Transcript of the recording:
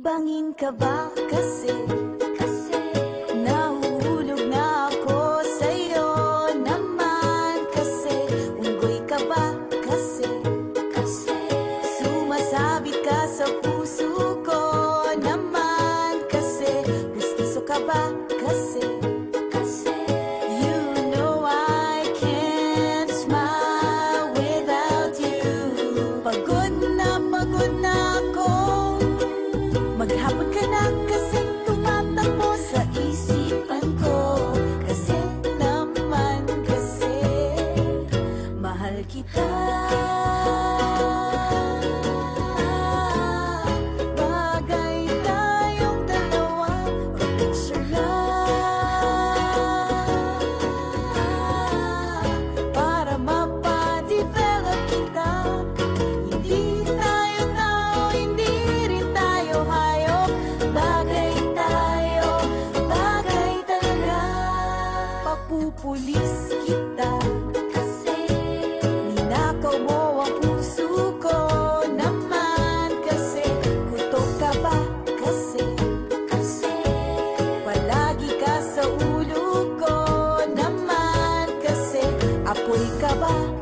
Bangin ka ba kasi nahuhulog na ako sa'yo naman kasi unggoy ka ba kasi sumasabit ka sa puso ko naman kasi gustiso ka ba kasi you know I can't smile without you. Pagod na ako, maghapon ka na kasi tumatakbo sa isipan ko. Kasi naman kasi mahal kita. Bagay tayong dalawa o picture lang para mapadevelop kita. Hindi tayo tao, hindi rin tayo hayop. Bagay tayo, bagay talaga. Papupulis kita kasi ninakaw mo ang puso ko naman kasi kutok ka ba kasi palagi ka sa ulo ko naman kasi apoy ka ba